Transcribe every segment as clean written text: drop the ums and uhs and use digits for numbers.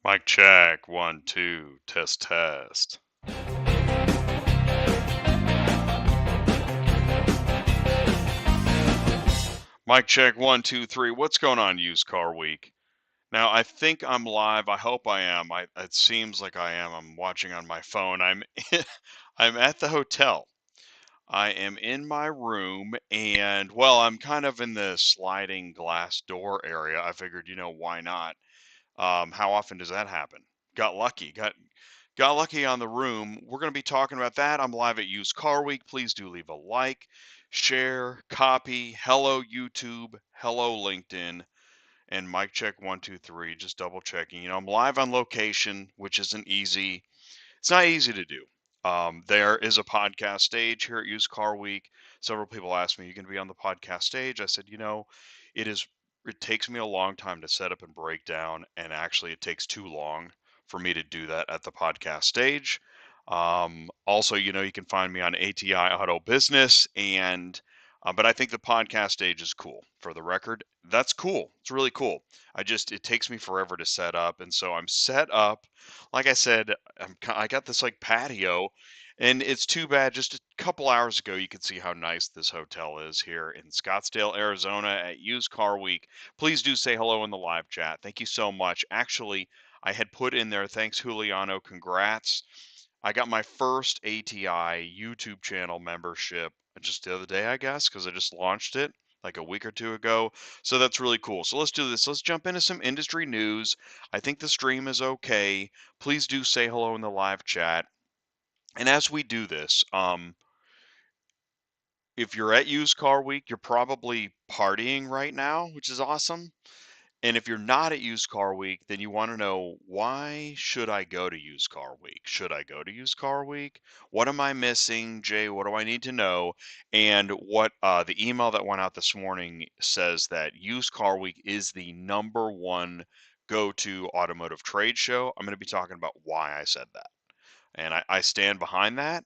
Mic check, 1, 2, test, test. Mic check, 1, 2, 3. What's going on, Used Car Week? Now, I think I'm live. I hope I am. It seems like I am. I'm watching on my phone. I'm at the hotel. I am in my room, and well, I'm kind of in the sliding glass door area. I figured, why not? How often does that happen? Got lucky. Got lucky on the room. We're going to be talking about that. I'm live at Used Car Week. Please do leave a like, share, copy. Hello, YouTube. Hello, LinkedIn. And mic check 1, 2, 3. Just double checking. I'm live on location, which isn't easy. It's not easy to do. There is a podcast stage here at Used Car Week. Several people asked me, "You can be on the podcast stage?" I said, it is. It takes me a long time to set up and break down, and actually, it takes too long for me to do that at the podcast stage. Also, you can find me on ATI Auto Business, and but I think the podcast stage is cool. For the record, that's cool. It's really cool. It takes me forever to set up, and so I'm set up. Like I said, I got this like patio, and it's too bad. Just a couple hours ago, you could see how nice this hotel is here in Scottsdale, Arizona at Used Car Week. Please do say hello in the live chat. Thank you so much. Actually, I had put in there, thanks Juliano, congrats. I got my first ATI YouTube channel membership just the other day, I guess, because I just launched it like a week or two ago. So that's really cool. So let's do this. Let's jump into some industry news. I think the stream is okay. Please do say hello in the live chat. And as we do this, if you're at Used Car Week, you're probably partying right now, which is awesome. And if you're not at Used Car Week, then you want to know, why should I go to Used Car Week? Should I go to Used Car Week? What am I missing, Jay? What do I need to know? And what the email that went out this morning says that Used Car Week is the #1 go-to automotive trade show. I'm going to be talking about why I said that, and I stand behind that.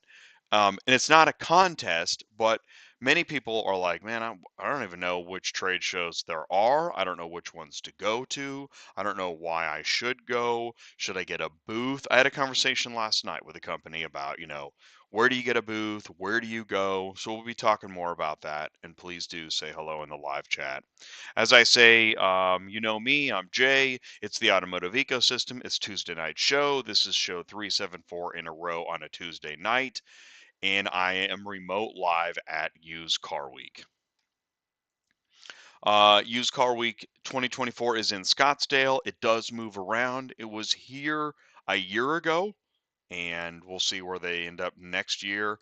And it's not a contest, but many people are like, man, I don't even know which trade shows there are. I don't know which ones to go to. I don't know why I should go. Should I get a booth? I had a conversation last night with a company about, where do you get a booth? Where do you go? So we'll be talking more about that. And please do say hello in the live chat. As I say, you know me, I'm Jay. It's the automotive ecosystem. It's Tuesday night show. This is show 374 in a row on a Tuesday night, and I am remote live at Used Car Week. Used Car Week 2024 is in Scottsdale. It does move around. It was here a year ago, and we'll see where they end up next year.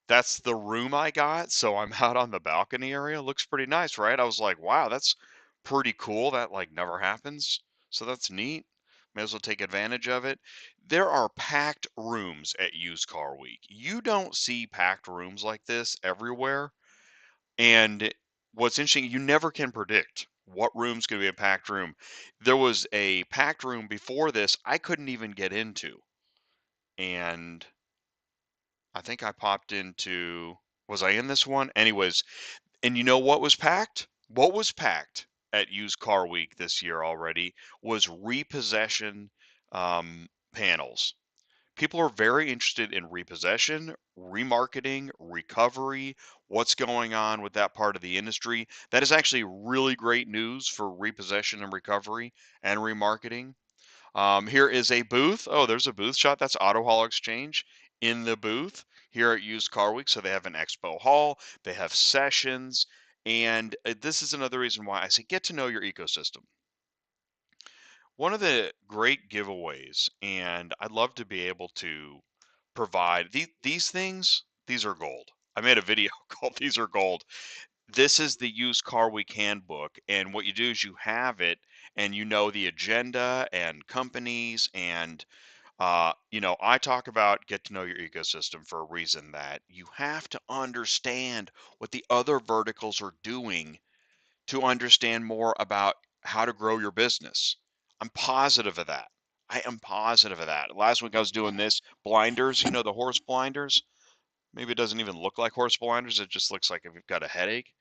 That's the room I got, so I'm out on the balcony area. Looks pretty nice, right? I was like, wow, that's pretty cool. That like never happens. So that's neat. May as well take advantage of it. There are packed rooms at Used Car Week. You don't see packed rooms like this everywhere. And what's interesting, you never can predict what room's going to be a packed room. There was a packed room before this I couldn't even get into. And I think I popped into, was I in this one? Anyways, and you know what was packed? What was packed at Used Car Week this year already was repossession panels. People are very interested in repossession, remarketing, recovery, what's going on with that part of the industry. That is actually really great news for repossession and recovery and remarketing. Here is a booth. Oh, there's a booth shot. That's Auto Hall Exchange in the booth here at Used Car Week. So they have an expo hall, they have sessions, and this is another reason why I say get to know your ecosystem. One of the great giveaways, and I'd love to be able to provide these things, these are gold. I made a video called These Are Gold. This is the Used Car Week handbook, and what you do is you have it, and you know the agenda and companies, and I talk about get to know your ecosystem for a reason, that you have to understand what the other verticals are doing to understand more about how to grow your business. I'm positive of that. I am positive of that. Last week I was doing this blinders, the horse blinders. Maybe it doesn't even look like horse blinders. It just looks like if you've got a headache.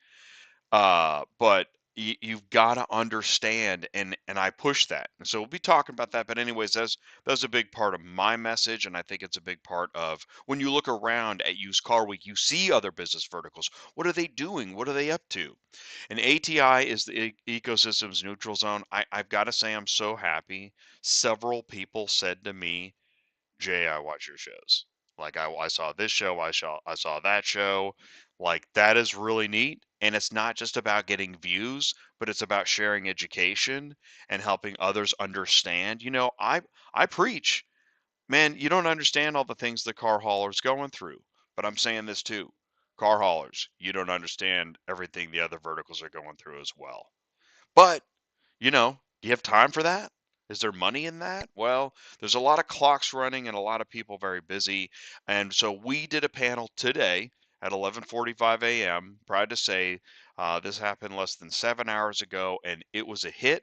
But You've got to understand, and I push that. And so we'll be talking about that. But anyways, that's a big part of my message, and I think it's a big part of when you look around at used car week, you see other business verticals. What are they doing? What are they up to? And ATI is the ecosystem's neutral zone. I've got to say, I'm so happy. Several people said to me, Jay, I watch your shows. Like I saw this show, I saw that show. Like that is really neat. And it's not just about getting views, but it's about sharing education and helping others understand. I preach, man, you don't understand all the things the car hauler's going through. But I'm saying this too. Car haulers, you don't understand everything the other verticals are going through as well. But you have time for that? Is there money in that? Well, there's a lot of clocks running and a lot of people very busy. And so we did a panel today at 11:45 a.m. Proud to say this happened less than 7 hours ago, and it was a hit.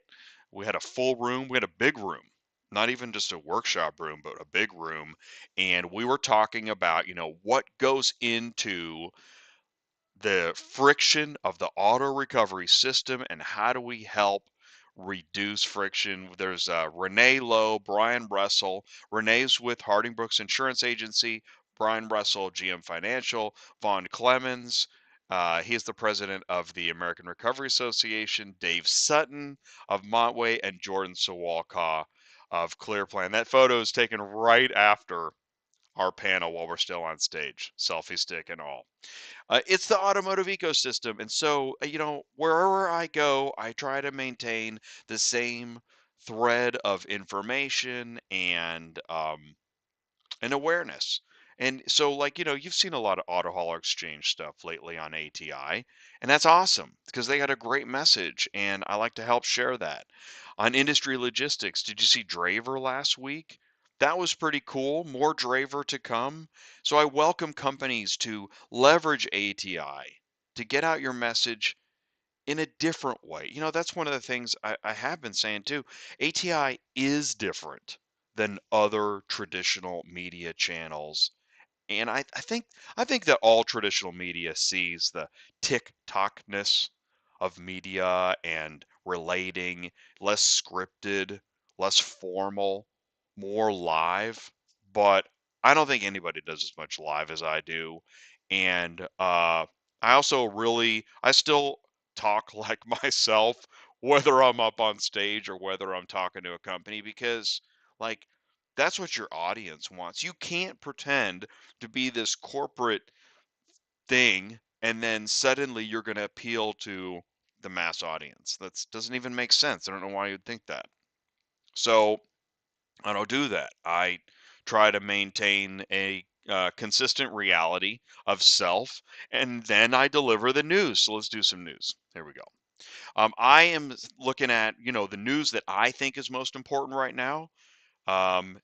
We had a full room. We had a big room, not even just a workshop room, but a big room. And we were talking about, what goes into the friction of the auto recovery system and how do we help reduce friction. There's Renee Lowe, Brian Russell. Renee's with Harding Brooks Insurance Agency, Brian Russell, GM Financial, Vaughn Clemens. He is the president of the American Recovery Association, Dave Sutton of Montway, and Jordan Sawalka of ClearPlan. That photo is taken right after our panel while we're still on stage, selfie stick and all. It's the automotive ecosystem. And so, wherever I go, I try to maintain the same thread of information and awareness. And so, like, you've seen a lot of auto hauler exchange stuff lately on ATI, and that's awesome because they got a great message, and I like to help share that. On industry logistics, did you see Draver last week? That was pretty cool. More Draver to come. So I welcome companies to leverage ATI to get out your message in a different way. That's one of the things I have been saying too. ATI is different than other traditional media channels. And I think that all traditional media sees the TikTokness of media and relating, less scripted, less formal, more live. But I don't think anybody does as much live as I do. And I still talk like myself, whether I'm up on stage or whether I'm talking to a company, because like that's what your audience wants. You can't pretend to be this corporate thing and then suddenly you're going to appeal to the mass audience. That doesn't even make sense. I don't know why you'd think that. So I don't do that. I try to maintain a consistent reality of self, and then I deliver the news. So let's do some news. Here we go. I am looking at the news that I think is most important right now.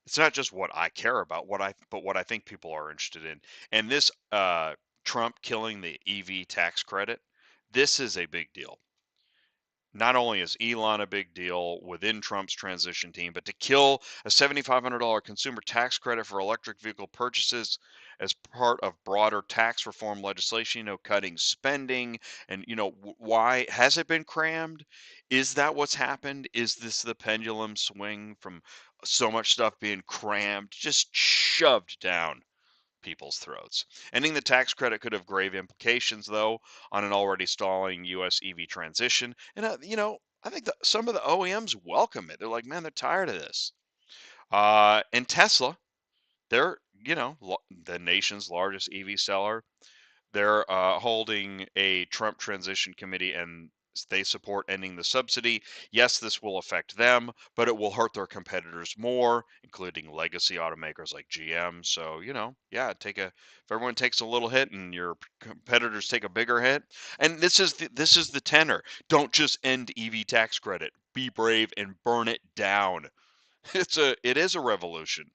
It's not just what I care about, but what I think people are interested in. And this Trump killing the EV tax credit, this is a big deal. Not only is Elon a big deal within Trump's transition team, but to kill a $7,500 consumer tax credit for electric vehicle purchases as part of broader tax reform legislation, cutting spending. And, why has it been crammed? Is that what's happened? Is this the pendulum swing from so much stuff being crammed, just shoved down people's throats? Ending the tax credit could have grave implications, though, on an already stalling U.S. EV transition. And, I think that some of the OEMs welcome it. They're like, man, they're tired of this. And Tesla, they're, the nation's largest EV seller. They're holding a Trump transition committee and they support ending the subsidy. Yes, this will affect them, but it will hurt their competitors more, including legacy automakers like GM. So, yeah, if everyone takes a little hit and your competitors take a bigger hit. And this is the tenor. Don't just end EV tax credit. Be brave and burn it down. It is a revolution.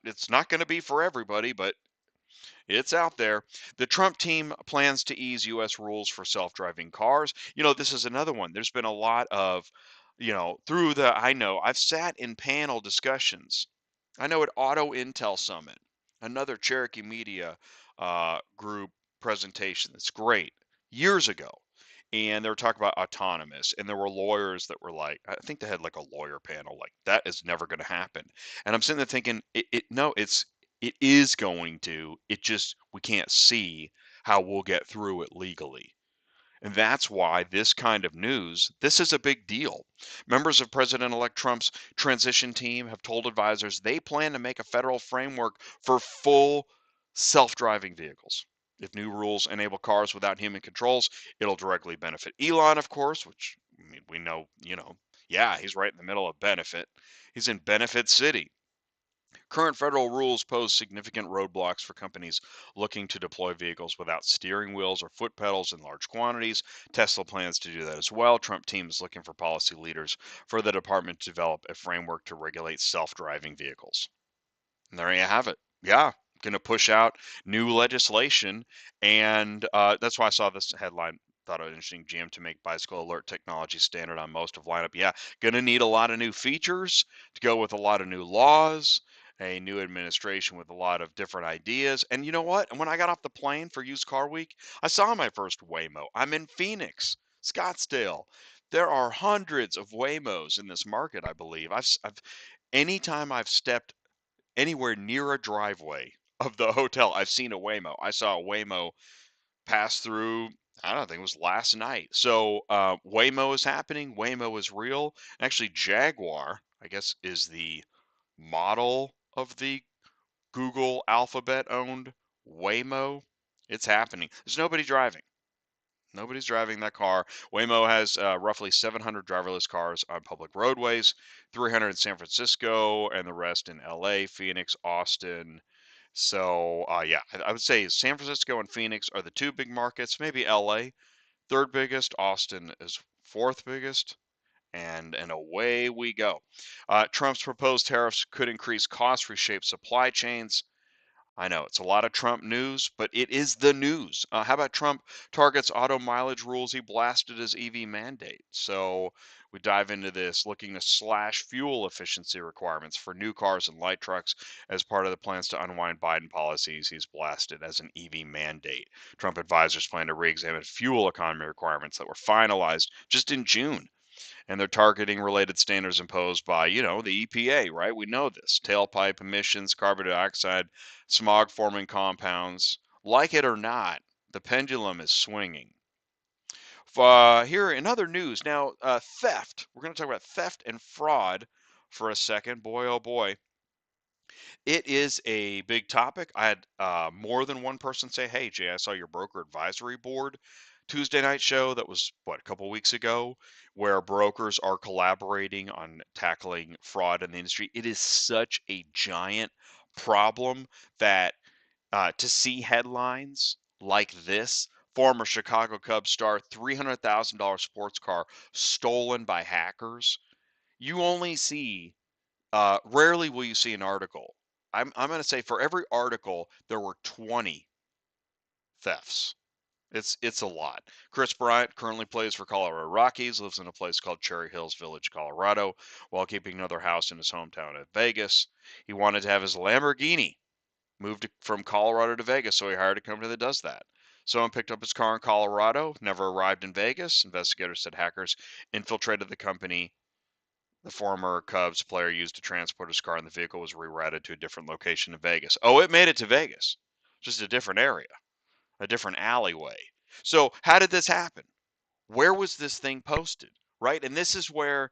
It's not going to be for everybody, but it's out there. The Trump team plans to ease U.S. rules for self-driving cars. This is another one. There's been a lot of, I know I've sat in panel discussions. I know at Auto Intel Summit, another Cherokee Media group presentation. That's great. Years ago. and they were talking about autonomous, and there were lawyers that were like, I think they had like a lawyer panel, like that is never going to happen. And I'm sitting there thinking, no, it is going to. It just we can't see how we'll get through it legally. And that's why this kind of news, this is a big deal. Members of President-elect Trump's transition team have told advisors they plan to make a federal framework for full self-driving vehicles. If new rules enable cars without human controls, it'll directly benefit Elon, of course, which I mean, we know, yeah, he's right in the middle of benefit. He's in Benefit City. Current federal rules pose significant roadblocks for companies looking to deploy vehicles without steering wheels or foot pedals in large quantities. Tesla plans to do that as well. Trump team is looking for policy leaders for the department to develop a framework to regulate self-driving vehicles. And there you have it. Yeah, going to push out new legislation, and that's why I saw this headline. Thought it was interesting. GM to make bicycle alert technology standard on most of lineup. Yeah, going to need a lot of new features to go with a lot of new laws. A new administration with a lot of different ideas. And you know what? And when I got off the plane for Used Car Week, I saw my first Waymo. I'm in Phoenix, Scottsdale. There are hundreds of Waymos in this market, I believe. Anytime I've stepped anywhere near a driveway of the hotel, I've seen a Waymo. I saw a Waymo pass through. I don't think it was last night. So Waymo is happening. Waymo is real. Actually, Jaguar, I guess, is the model of the Google Alphabet owned Waymo. It's happening. There's nobody driving. Nobody's driving that car. Waymo has roughly 700 driverless cars on public roadways, 300 in San Francisco, and the rest in LA, Phoenix, Austin. So, yeah, I would say San Francisco and Phoenix are the two big markets. Maybe LA, third biggest. Austin is fourth biggest. And away we go. Trump's proposed tariffs could increase costs, reshape supply chains. I know it's a lot of Trump news, but it is the news. How about Trump targets auto mileage rules he blasted as EV mandate? So we dive into this, looking to slash fuel efficiency requirements for new cars and light trucks as part of the plans to unwind Biden policies he's blasted as an EV mandate. Trump advisors plan to re-examine fuel economy requirements that were finalized just in June, and they're targeting related standards imposed by, the EPA, right? We know this. Tailpipe emissions, carbon dioxide, smog forming compounds. Like it or not, the pendulum is swinging. Here in other news, now theft. We're going to talk about theft and fraud for a second. Boy, oh boy. It is a big topic. I had more than one person say, "Hey, Jay, I saw your broker advisory board Tuesday night show that was, what, a couple weeks ago, where brokers are collaborating on tackling fraud in the industry." It is such a giant problem that to see headlines like this, former Chicago Cubs star $300,000 sports car stolen by hackers, you only see rarely will you see an article. I'm going to say for every article there were 20 thefts. It's a lot. Chris Bryant currently plays for Colorado Rockies, lives in a place called Cherry Hills Village, Colorado, while keeping another house in his hometown of Vegas. He wanted to have his Lamborghini moved from Colorado to Vegas, so he hired a company that does that. Someone picked up his car in Colorado, never arrived in Vegas. Investigators said hackers infiltrated the company the former Cubs player used to transport his car, and the vehicle was rerouted to a different location in Vegas. Oh, it made it to Vegas, just a different area, a different alleyway. So, how did this happen? Where was this thing posted? Right? And this is where,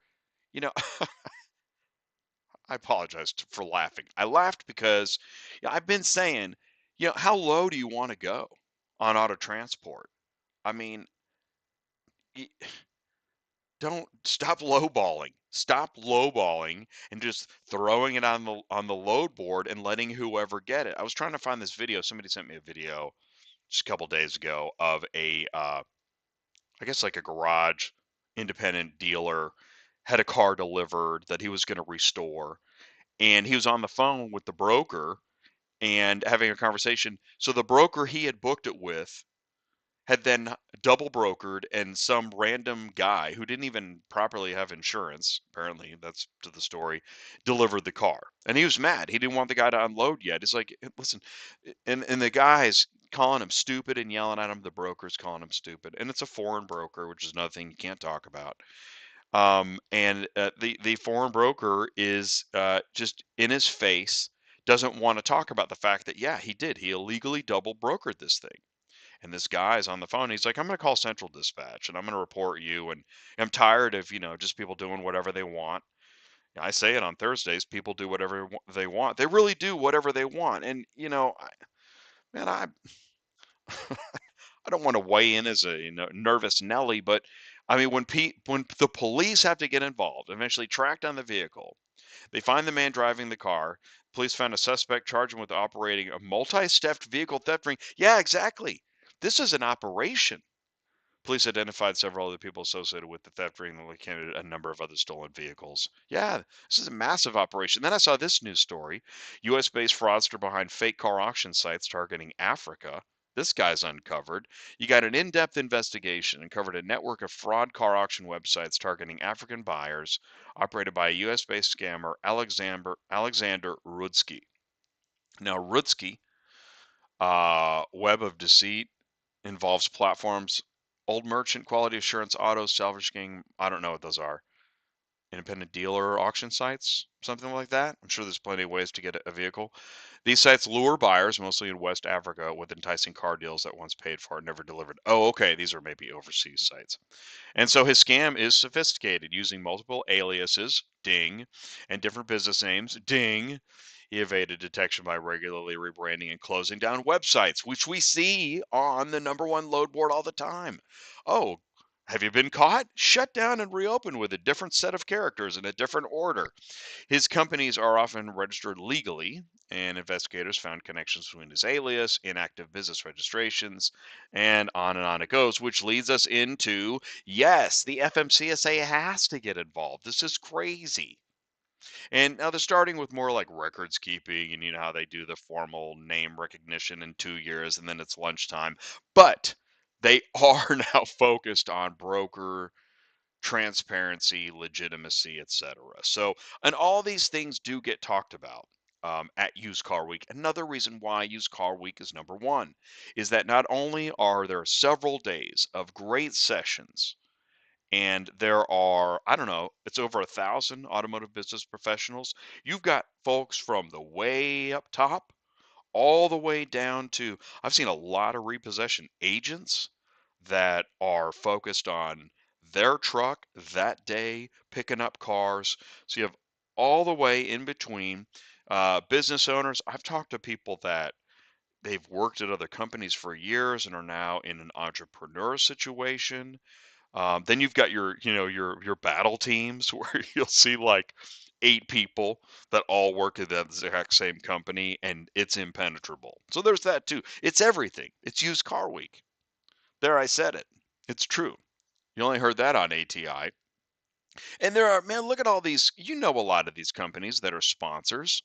you know, I apologize for laughing. I laughed because I've been saying, how low do you want to go on auto transport? I mean, don't stop lowballing. Stop lowballing and just throwing it on the load board and letting whoever get it. I was trying to find this video. Somebody sent me a video just a couple days ago of I guess like a garage independent dealer had a car delivered that he was going to restore, and he was on the phone with the broker and having a conversation. So the broker he had booked it with had then double brokered, and some random guy who didn't even properly have insurance, apparently that's to the story, delivered the car. And he was mad. He didn't want the guy to unload yet. It's like, listen, and the guy's calling him stupid and yelling at him. The broker's calling him stupid. And it's a foreign broker, which is another thing you can't talk about. And the foreign broker is just in his face, doesn't want to talk about the fact that, yeah, he did. He illegally double brokered this thing. And this guy's on the phone. He's like, I'm going to call Central Dispatch and I'm going to report you. And I'm tired of, just people doing whatever they want. I say it on Thursdays. People do whatever they want. They really do whatever they want. And, man, I don't want to weigh in as a nervous Nelly, but I mean, when the police have to get involved, eventually track down the vehicle, they find the man driving the car. Police found a suspect, charged him with operating a multi-step vehicle theft ring. Yeah, exactly. This is an operation. Police identified several other people associated with the theft ring and located a number of other stolen vehicles. Yeah, this is a massive operation. Then I saw this news story. US based fraudster behind fake car auction sites targeting Africa. This guy's uncovered. You got an in depth investigation and covered a network of fraud car auction websites targeting African buyers operated by a US based scammer, Alexander Rudsky. Now, Rudsky, Web of Deceit, involves platforms, old merchant, quality assurance, auto, salvage king. I don't know what those are. Independent dealer auction sites, something like that. I'm sure there's plenty of ways to get a vehicle. These sites lure buyers, mostly in West Africa, with enticing car deals that once paid for and never delivered. Oh, okay. These are maybe overseas sites. And so his scam is sophisticated, using multiple aliases, ding, and different business names, ding. He evaded detection by regularly rebranding and closing down websites, which we see on the number one load board all the time. Oh, have you been caught? Shut down and reopen with a different set of characters in a different order. His companies are often registered legally, and investigators found connections between his alias, inactive business registrations, and on it goes, which leads us into, yes, the FMCSA has to get involved. This is crazy. And now they're starting with more like records keeping, and you know how they do the formal name recognition in 2 years, and then it's lunchtime. But they are now focused on broker transparency, legitimacy, etc. So, and all these things do get talked about at Used Car Week. Another reason why Used Car Week is number one is that not only are there several days of great sessions, and there are, I don't know, it's over 1,000 automotive business professionals. You've got folks from the way up top all the way down to, I've seen a lot of repossession agents that are focused on their truck that day, picking up cars. So you have all the way in between, business owners. I've talked to people that they've worked at other companies for years and are now in an entrepreneur situation. Then you've got your battle teams where you'll see like 8 people that all work at the exact same company, and it's impenetrable. So there's that too. It's everything. It's Used Car Week. There, I said it. It's true. You only heard that on ATI. And there are, man, look at all these. You know, a lot of these companies that are sponsors.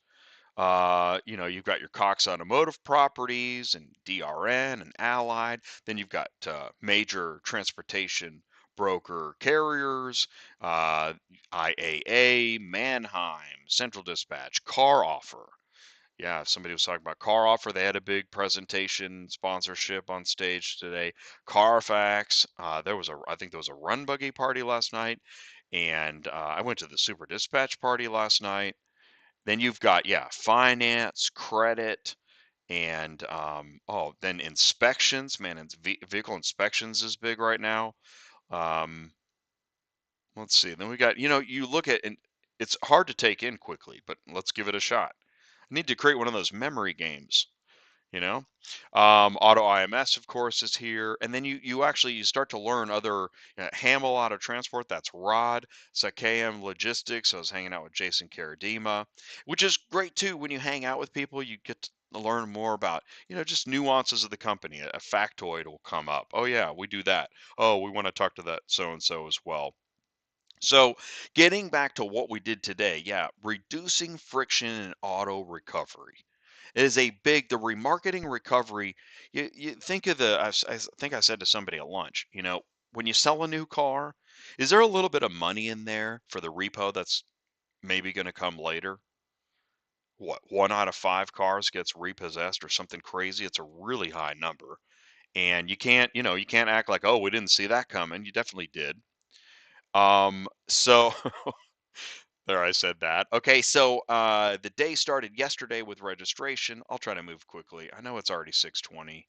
You've got your Cox Automotive Properties and DRN and Allied. Then you've got major transportation broker carriers, IAA, Manheim, Central Dispatch, Car Offer. Yeah, somebody was talking about Car Offer. They had a big presentation sponsorship on stage today. Carfax. I think there was a Run Buggy party last night, and I went to the Super Dispatch party last night. Then you've got, yeah, finance, credit, and then inspections. Man, vehicle inspections is big right now. Um, let's see. Then we got, you look at, and it's hard to take in quickly, but let's give it a shot. I need to create one of those memory games. you know Auto IMS, of course, is here, and then you start to learn other, Hamel Auto Transport, that's Rod. Sakam Logistics, I was hanging out with Jason Karadima, which is great too. When you hang out with people, you get to learn more about, just nuances of the company. A factoid will come up. Oh yeah, we do that. Oh, we want to talk to that so and so as well. So, getting back to what we did today, yeah, reducing friction in auto recovery. It is a big the remarketing recovery. You think of I think I said to somebody at lunch, when you sell a new car, is there a little bit of money in there for the repo that's maybe going to come later? What, one out of five cars gets repossessed or something crazy? It's a really high number. And you can't act like, oh, we didn't see that coming. You definitely did. So there, I said that. Okay, so the day started yesterday with registration. I'll try to move quickly. I know it's already 6:20.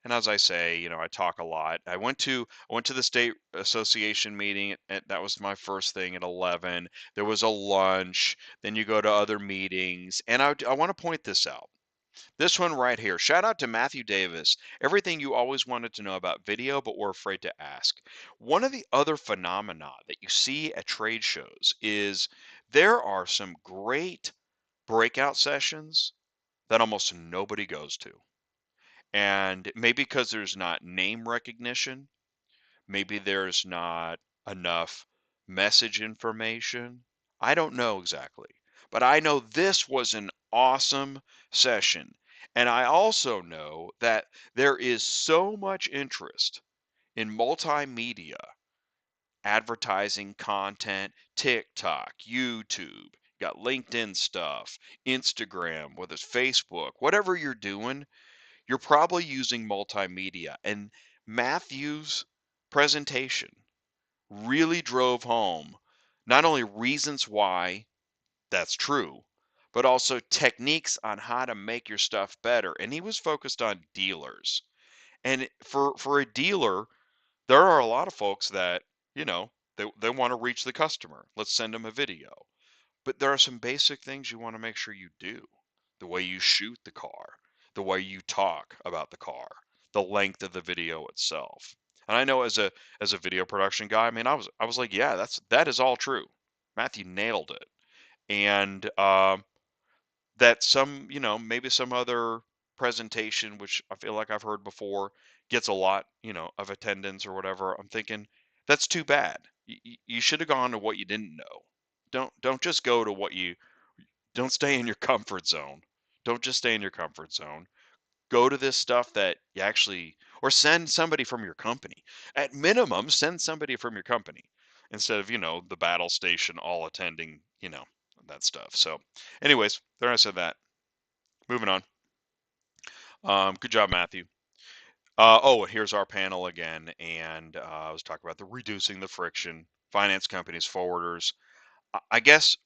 And as I say, I talk a lot. I went to the state association meeting. That was my first thing at 11. There was a lunch. Then you go to other meetings. And I want to point this out. This one right here. Shout out to Matthew Davis. Everything you always wanted to know about video, but were afraid to ask. One of the other phenomena that you see at trade shows is there are some great breakout sessions that almost nobody goes to. And maybe because there's not name recognition, maybe there's not enough message information. I don't know exactly. But I know this was an awesome session. And I also know that there is so much interest in multimedia, advertising content, TikTok, YouTube, got LinkedIn stuff, Instagram, whether it's Facebook, whatever you're doing, you're probably using multimedia. And Matthew's presentation really drove home not only reasons why that's true, but also techniques on how to make your stuff better. And he was focused on dealers. And for a dealer, there are a lot of folks that, you know, they want to reach the customer. Let's send them a video. But there are some basic things you want to make sure you do. The way you shoot the car, the way you talk about the car, the length of the video itself. And I know as a video production guy, I mean, I was like, yeah, that is all true. Matthew nailed it. And that maybe some other presentation, which I feel like I've heard before, gets a lot, of attendance or whatever. I'm thinking that's too bad. You should have gone to what you didn't know. Don't just go to what you don't stay in your comfort zone. Don't just stay in your comfort zone. Go to this stuff that you actually, or send somebody from your company. At minimum, send somebody from your company instead of, the battle station all attending, that stuff. So, anyways, there I said that. Moving on. Good job, Matthew. Oh, here's our panel again, and I was talking about the reducing the friction, finance companies, forwarders. I guess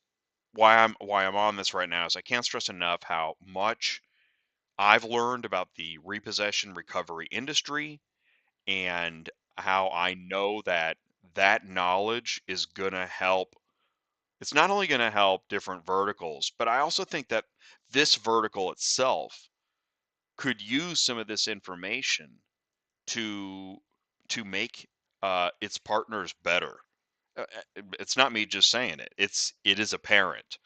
why I'm on this right now is I can't stress enough how much I've learned about the repossession recovery industry and how I know that that knowledge is going to help. It's not only going to help different verticals, but I also think that this vertical itself could use some of this information to make its partners better. It's not me just saying it. It is apparent.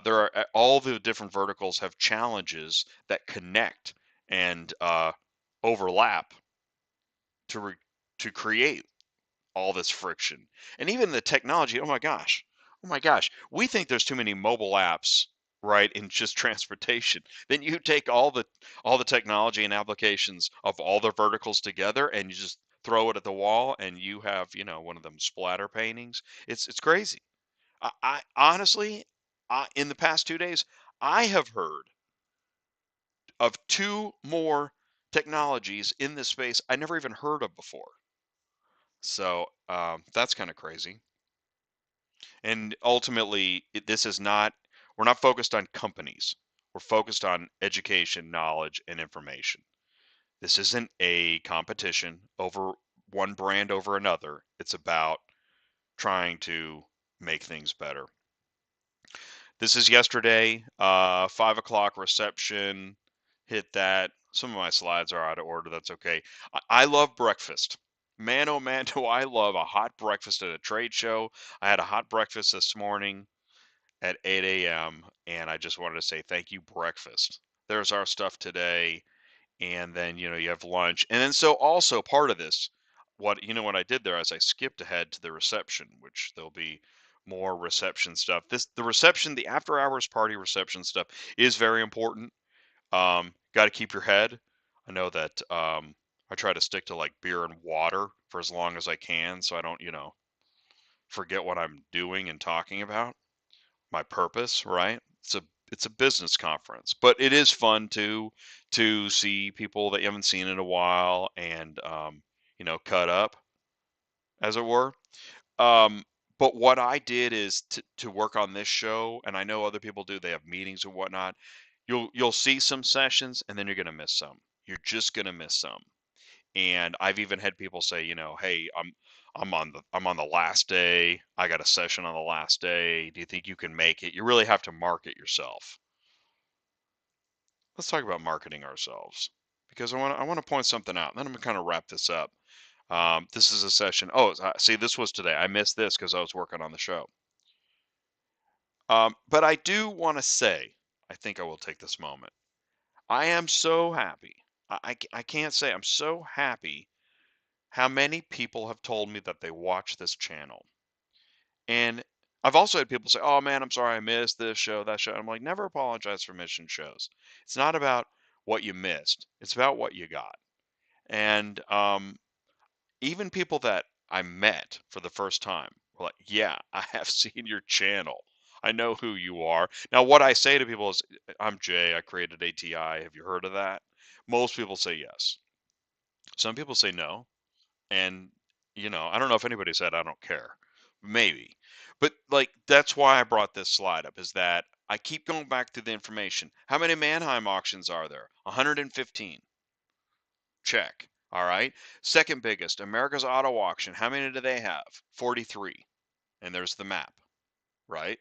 There are all the different verticals have challenges that connect and overlap to to create all this friction. And even the technology. Oh my gosh, we think there's too many mobile apps, right, in just transportation. Then you take all the technology and applications of all the verticals together, and you just throw it at the wall, and you have one of them splatter paintings. It's crazy. I honestly, in the past 2 days, I have heard of two more technologies in this space I never even heard of before. So that's kind of crazy. And ultimately, this is not, we're not focused on companies. We're focused on education, knowledge, and information. This isn't a competition over one brand over another. It's about trying to make things better. This is yesterday, 5 o'clock reception. Hit that. Some of my slides are out of order. That's okay. I love breakfast. Man, oh man, do I love a hot breakfast at a trade show. I had a hot breakfast this morning at 8 a.m. and I just wanted to say thank you, breakfast. There's our stuff today. And then, you have lunch. And then so also part of this, what I did there is I skipped ahead to the reception, which there'll be more reception stuff. The reception, the after hours party reception stuff is very important. Got to keep your head. I know that I try to stick to like beer and water for as long as I can, so I don't, forget what I'm doing and talking about. My purpose, right? It's a business conference, but it is fun to see people that you haven't seen in a while and cut up, as it were. Um, but what I did is to work on this show, and I know other people do. They have meetings and whatnot. You'll see some sessions, and then you're gonna miss some. You're just gonna miss some. And I've even had people say, hey, I'm on the last day. I got a session on the last day. Do you think you can make it? You really have to market yourself. Let's talk about marketing ourselves because I want to point something out. And then I'm gonna kind of wrap this up. This is a session. Oh, see, this was today. I missed this because I was working on the show. But I do want to say, I think I will take this moment. I am so happy. I can't say I'm so happy how many people have told me that they watch this channel. And I've also had people say, "Oh man, I'm sorry I missed this show, that show." I'm like, never apologize for missing shows. It's not about what you missed. It's about what you got. And even people that I met for the first time were like, "Yeah, I have seen your channel. I know who you are." Now, what I say to people is, "I'm Jay. I created ATI. Have you heard of that?" Most people say yes. Some people say no. And, I don't know if anybody said I don't care. Maybe. But like that's why I brought this slide up is that I keep going back to the information. How many Mannheim auctions are there? 115. Check. All right. Second biggest, America's Auto Auction. How many do they have? 43. And there's the map, right?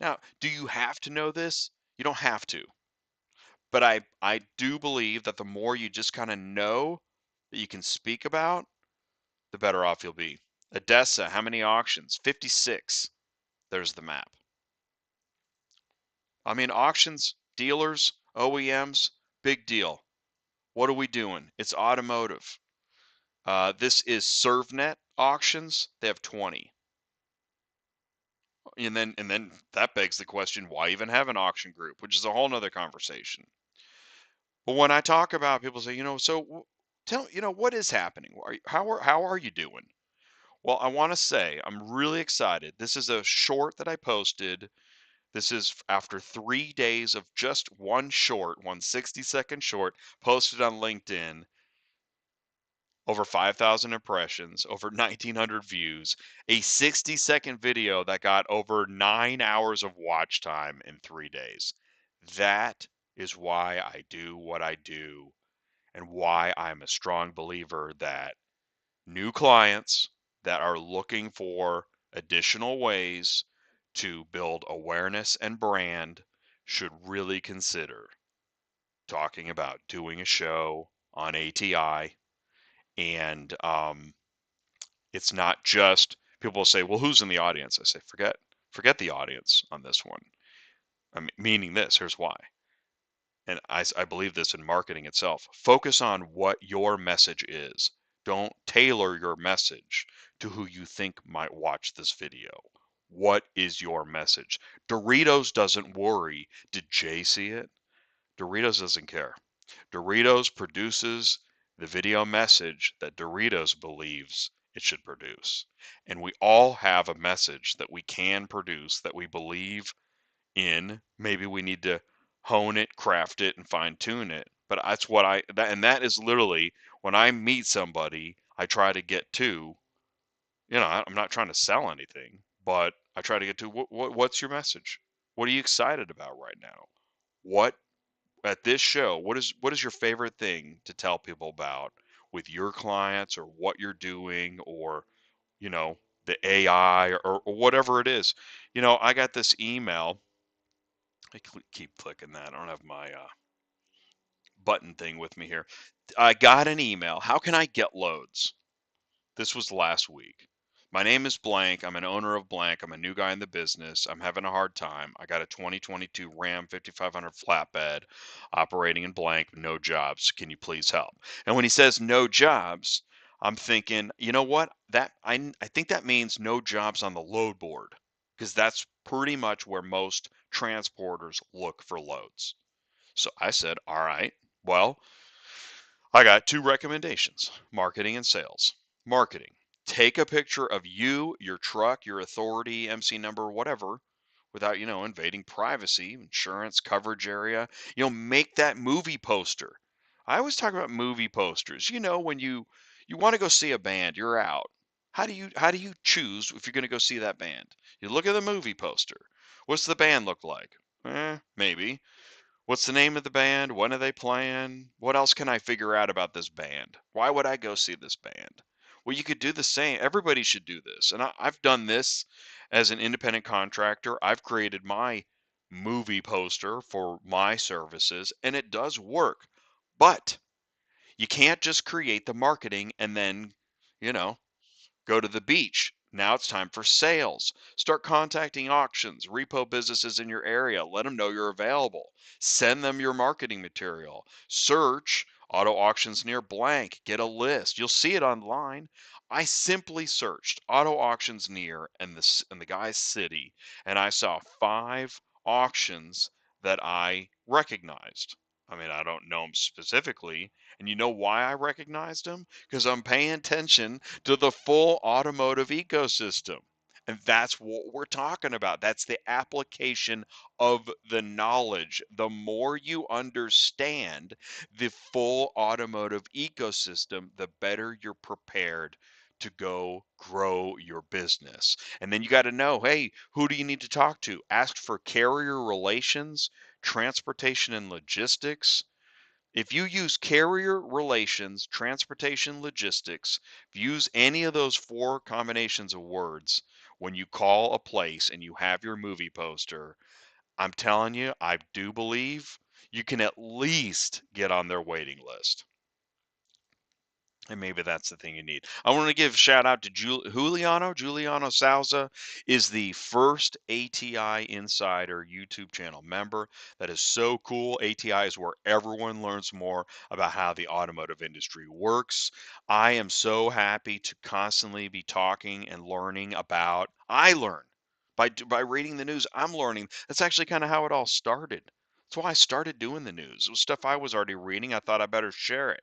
Now, do you have to know this? You don't have to. But I do believe that the more you just kind of know that you can speak about, the better off you'll be. Odessa, how many auctions? 56. There's the map. I mean, auctions, dealers, OEMs, big deal. What are we doing? It's automotive. This is ServNet auctions. They have 20. And then that begs the question, why even have an auction group, which is a whole nother conversation. But when I talk about people say, so tell, what is happening? How are you doing? Well, I want to say I'm really excited. This is a short that I posted. This is after 3 days of just one short, one 60-second short posted on LinkedIn, over 5,000 impressions, over 1,900 views, a 60-second video that got over 9 hours of watch time in 3 days. That is why I do what I do and why I'm a strong believer that new clients that are looking for additional ways to build awareness and brand should really consider talking about doing a show on ATI. And it's not just people will say, "Well, who's in the audience?" I say, forget the audience on this one. I mean, meaning this. Here's why. And I believe this in marketing itself. Focus on what your message is. Don't tailor your message to who you think might watch this video. What is your message? Doritos doesn't worry. Did Jay see it? Doritos doesn't care. Doritos produces the video message that Doritos believes it should produce. And we all have a message that we can produce that we believe in. Maybe we need to hone it, craft it, and fine tune it. But that's what and that is literally when I meet somebody, I try to get to, I'm not trying to sell anything, but I try to get to what's your message? What are you excited about right now? What at this show, what is your favorite thing to tell people about with your clients or what you're doing or, you know, the AI or whatever it is. I got this email. I keep clicking that. I don't have my button thing with me here. I got an email. How can I get loads? This was last week. My name is blank. I'm an owner of blank. I'm a new guy in the business. I'm having a hard time. I got a 2022 Ram 5500 flatbed operating in blank, no jobs. Can you please help? And when he says no jobs, I'm thinking, you know what? I think that means no jobs on the load board because that's pretty much where most transporters look for loads. So I said, all right, well, I got two recommendations: marketing and sales. Marketing, take a picture of you, your truck, your authority, MC number, whatever, without, invading privacy, insurance, coverage area. Make that movie poster. I always talk about movie posters. When you want to go see a band, you're out. How do you choose if you're going to go see that band? You look at the movie poster. What's the band look like? Maybe. What's the name of the band? When are they playing? What else can I figure out about this band? Why would I go see this band? Well, you could do the same. Everybody should do this. And I've done this as an independent contractor. I've created my movie poster for my services, and it does work. But you can't just create the marketing and then, you know, go to the beach. Now it's time for sales. Start contacting auctions, repo businesses in your area. Let them know you're available. Send them your marketing material. Search auto auctions near blank. Get a list. You'll see it online. I simply searched auto auctions near and the guy's city, and I saw 5 auctions that I recognized. I mean, I don't know them specifically. And you know why I recognized them? Because I'm paying attention to the full automotive ecosystem. And that's what we're talking about. That's the application of the knowledge. The more you understand the full automotive ecosystem, the better you're prepared to go grow your business. And then you got to know, hey, who do you need to talk to? Ask for carrier relations, transportation and logistics. If you use carrier relations, transportation logistics, if you use any of those 4 combinations of words when you call a place and you have your movie poster, I'm telling you, I do believe you can at least get on their waiting list. And maybe that's the thing you need. I want to give a shout out to Juliano. Juliano Souza is the first ATI Insider YouTube channel member. That is so cool. ATI is where everyone learns more about how the automotive industry works. I am so happy to constantly be talking and learning about. I learn by reading the news. I'm learning. That's actually kind of how it all started. That's why I started doing the news. It was stuff I was already reading. I thought I better share it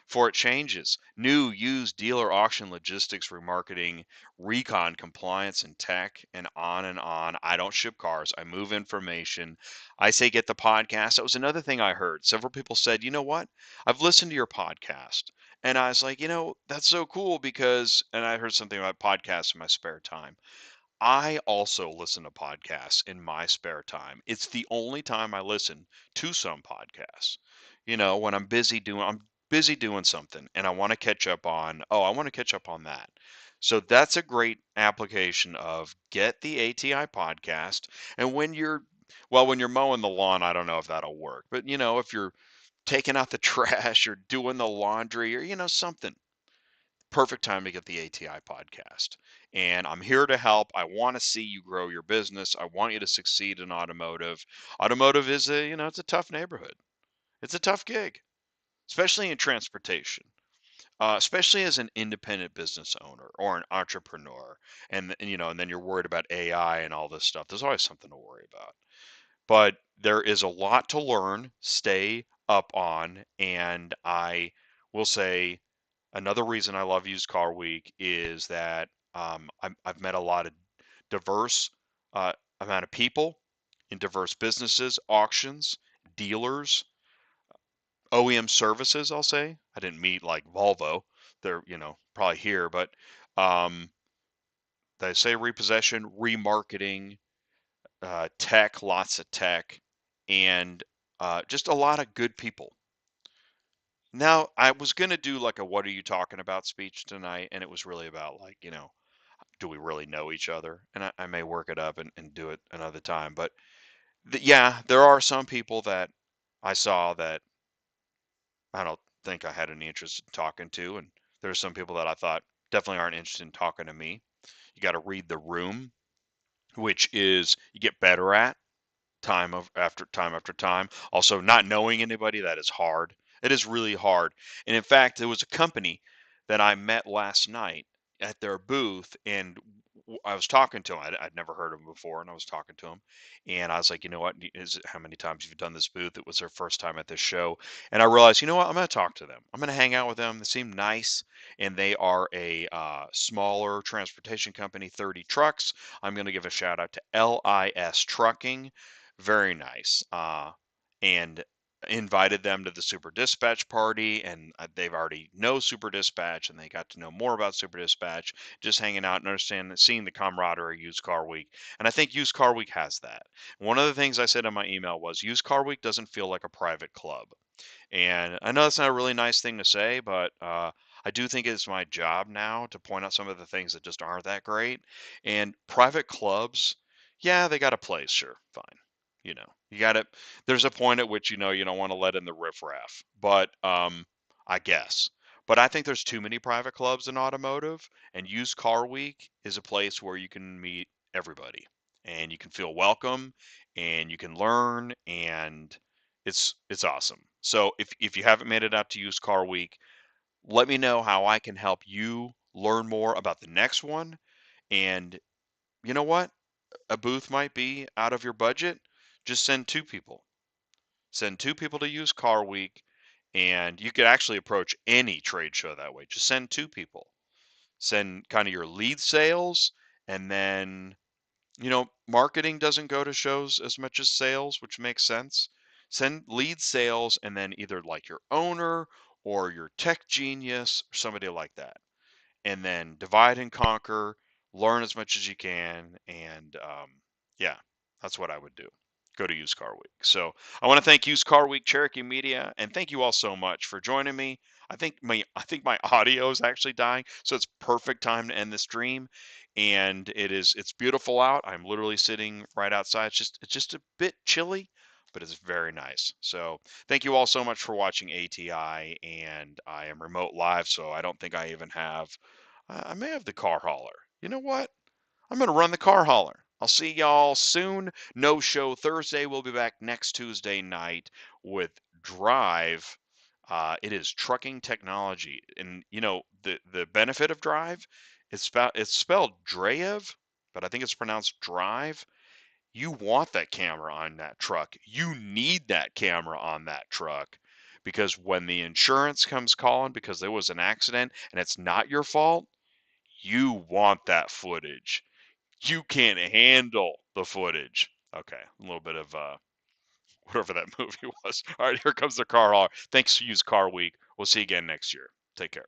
for it changes. New, used, dealer auction logistics, remarketing, recon, compliance, and tech, and on and on. I don't ship cars. I move information. I say get the podcast. That was another thing I heard. Several people said, you know what? I've listened to your podcast. And I was like, that's so cool because, and I heard something about podcasts in my spare time. I also listen to podcasts in my spare time. It's the only time I listen to some podcasts. When I'm busy doing something and I want to catch up on that. So that's a great application of get the ATI podcast. And when you're mowing the lawn, I don't know if that'll work, but if you're taking out the trash or doing the laundry or something, perfect time to get the ATI podcast. And I'm here to help. I want to see you grow your business. I want you to succeed in automotive. Automotive is it's a tough neighborhood. It's a tough gig, especially in transportation, especially as an independent business owner or an entrepreneur. And then you're worried about AI and all this stuff. There's always something to worry about. But there is a lot to learn, stay up on, and I will say another reason I love Used Car Week is that I've met a lot of diverse amount of people in diverse businesses, auctions, dealers, OEM services. I'll say I didn't meet like Volvo; they're probably here, but um, they say repossession, remarketing, tech, lots of tech, and just a lot of good people. Now, I was gonna do like a "What are you talking about" speech tonight, and it was really about like, do we really know each other? And I may work it up and do it another time. But yeah, there are some people that I saw that I don't think I had any interest in talking to, and there's some people that I thought definitely aren't interested in talking to me. You got to read the room, which is you get better at time after time. Also, not knowing anybody, that is hard. It is really hard. And in fact, there was a company that I met last night at their booth, and I was talking to him. I'd never heard of him before, and I was talking to him, and I was like, you know what? Is it how many times you've done this booth? It was their first time at this show, and I realized, you know what? I'm going to talk to them. I'm going to hang out with them. They seem nice, and they are a smaller transportation company, 30 trucks. I'm going to give a shout out to LIS Trucking, very nice, and invited them to the Super Dispatch party, and they've already know Super Dispatch, and they got to know more about Super Dispatch, just hanging out and understanding, seeing the camaraderie of Used Car Week. And I think Used Car Week has that. One of the things I said in my email was Used Car Week doesn't feel like a private club. And I know that's not a really nice thing to say, but I do think it's my job now to point out some of the things that just aren't that great. And private clubs, yeah, they got a place, sure, fine. You got to, there's a point at which, you don't want to let in the riffraff, but I guess. But I think there's too many private clubs in automotive, and Used Car Week is a place where you can meet everybody and you can feel welcome and you can learn, and it's awesome. So if you haven't made it out to Used Car Week, let me know how I can help you learn more about the next one. And you know what? A booth might be out of your budget. Just send two people. Send two people to Used Car Week, and you could actually approach any trade show that way. Just send two people. Send kind of your lead sales, and then marketing doesn't go to shows as much as sales, which makes sense. Send lead sales and then either like your owner or your tech genius or somebody like that. And then divide and conquer, learn as much as you can. And yeah, that's what I would do. Go to Used Car Week. So I want to thank Used Car Week Cherokee Media, and thank you all so much for joining me. I think my audio is actually dying, so it's perfect time to end the stream. And it's beautiful out. I'm literally sitting right outside. It's just a bit chilly, but it's very nice. So thank you all so much for watching ATI, and I am remote live, so I don't think I even have. I may have the car hauler. You know what? I'm going to run the car hauler. I'll see y'all soon. No show Thursday. We'll be back next Tuesday night with Drive. It is trucking technology, and the benefit of Drive. It's spelled Dreyev, but I think it's pronounced Drive. You want that camera on that truck. You need that camera on that truck, because when the insurance comes calling because there was an accident and it's not your fault, you want that footage. You can't handle the footage. Okay, a little bit of whatever that movie was. All right, here comes the car hauler. Thanks for Used Car Week. We'll see you again next year. Take care.